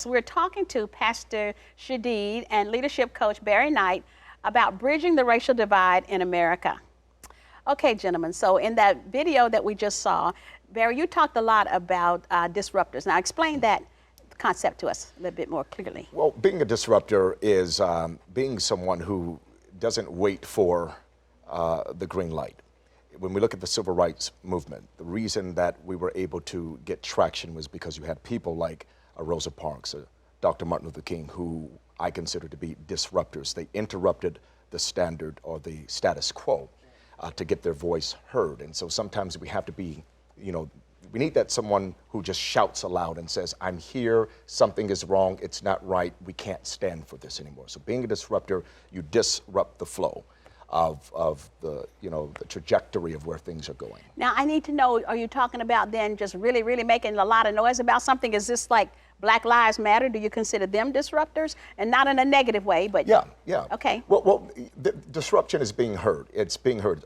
So we're talking to Pastor Shedeed and leadership coach Barry Knight about bridging the racial divide in America. Okay, gentlemen, so in that video that we just saw, Barry, you talked a lot about disruptors. Now explain that concept to us a little bit more clearly. Well, being a disruptor is being someone who doesn't wait for the green light. When we look at the civil rights movement, the reason that we were able to get traction was because you had people like Rosa Parks, Dr. Martin Luther King, who I consider to be disruptors. They interrupted the standard or the status quo to get their voice heard. And so sometimes we have to be, we need that someone who just shouts aloud and says, I'm here, something is wrong, it's not right, we can't stand for this anymore. So being a disruptor, you disrupt the flow of the, the trajectory of where things are going. Now I need to know, are you talking about then just really making a lot of noise about something? Is this like Black Lives Matter? Do you consider them disruptors? And not in a negative way, but... Yeah. Okay. Well, the disruption is being heard. It's being heard.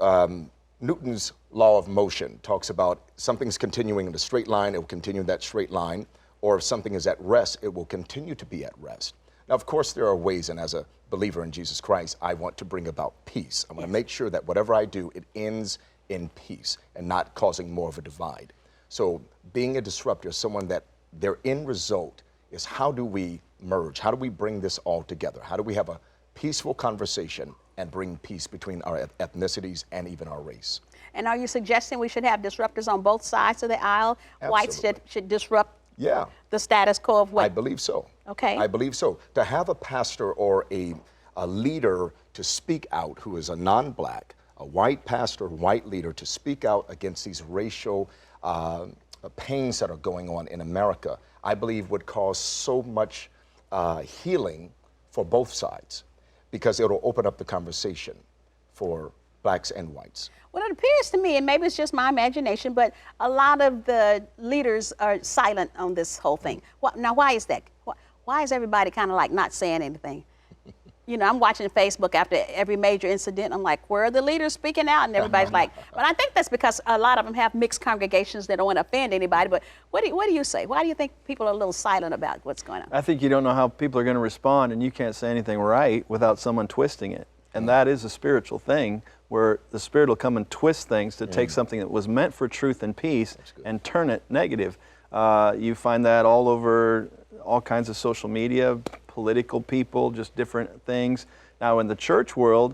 Newton's law of motion talks about something's continuing in a straight line, it will continue in that straight line, or if something is at rest, it will continue to be at rest. Now, of course, there are ways, and as a believer in Jesus Christ, I want to bring about peace. I want to make sure that whatever I do, it ends in peace and not causing more of a divide. So being a disruptor is someone that their end result is, how do we merge? How do we bring this all together? How do we have a peaceful conversation and bring peace between our ethnicities and even our race? And are you suggesting we should have disruptors on both sides of the aisle? Absolutely. Whites should disrupt the status quo of what? I believe so. Okay. I believe so. To have a pastor or a leader to speak out who is a non-black, a white pastor, white leader, to speak out against these racial pains that are going on in America, I believe would cause so much healing for both sides, because it'll open up the conversation for blacks and whites. Well, it appears to me, and maybe it's just my imagination, but a lot of the leaders are silent on this whole thing. Now, why is that? Why is everybody kind of like not saying anything? I'm watching Facebook after every major incident. I'm like, where are the leaders speaking out? And everybody's like, but I think that's because a lot of them have mixed congregations that don't want to offend anybody. But what do you say? Why do you think people are a little silent about what's going on? I think you don't know how people are going to respond, and you can't say anything right without someone twisting it. And that is a spiritual thing, where the Spirit will come and twist things to take something that was meant for truth and peace and turn it negative. You find that all over all kinds of social media, political people, just different things. Now in the church world,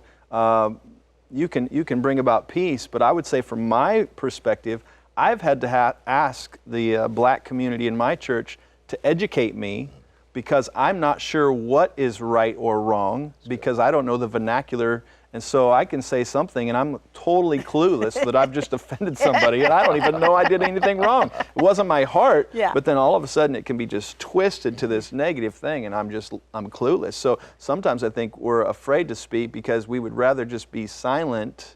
you can bring about peace, but I would say from my perspective, I've had to ask the black community in my church to educate me, because I'm not sure what is right or wrong, because I don't know the vernacular. And so I can say something and I'm totally clueless that I've just offended somebody, and I don't even know I did anything wrong. It wasn't my heart, but then all of a sudden it can be just twisted to this negative thing, and I'm clueless. So sometimes I think we're afraid to speak because we would rather just be silent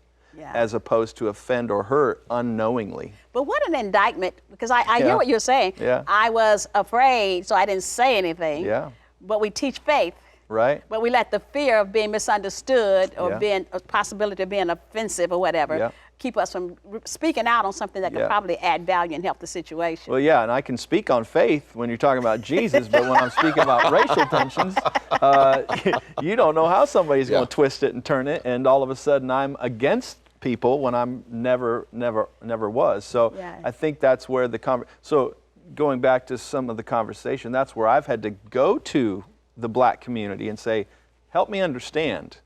as opposed to offend or hurt unknowingly. But what an indictment, because I hear what you're saying. I was afraid, so I didn't say anything. But we teach faith. Right. But we let the fear of being misunderstood or being a possibility of being offensive or whatever keep us from speaking out on something that could probably add value and help the situation. Well, yeah, and I can speak on faith when you're talking about Jesus, but when I'm speaking about racial tensions, you don't know how somebody's going to twist it and turn it, and all of a sudden I'm against people when I'm never was. So I think that's where so going back to some of the conversation, that's where I've had to go to the black community and say, help me understand.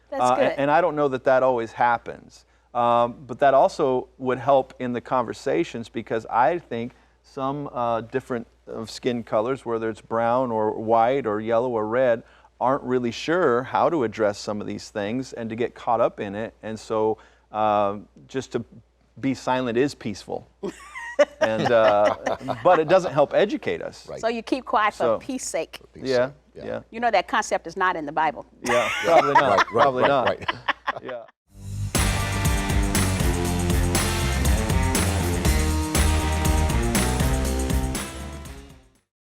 That's good. And I don't know that always happens. But that also would help in the conversations, because I think some different of skin colors, whether it's brown or white or yellow or red, aren't really sure how to address some of these things and to get caught up in it. And so just to be silent is peaceful. And but it doesn't help educate us. So you keep quiet for peace sake. Yeah. You know that concept is not in the Bible. Yeah, probably not. Probably not. Right. Yeah.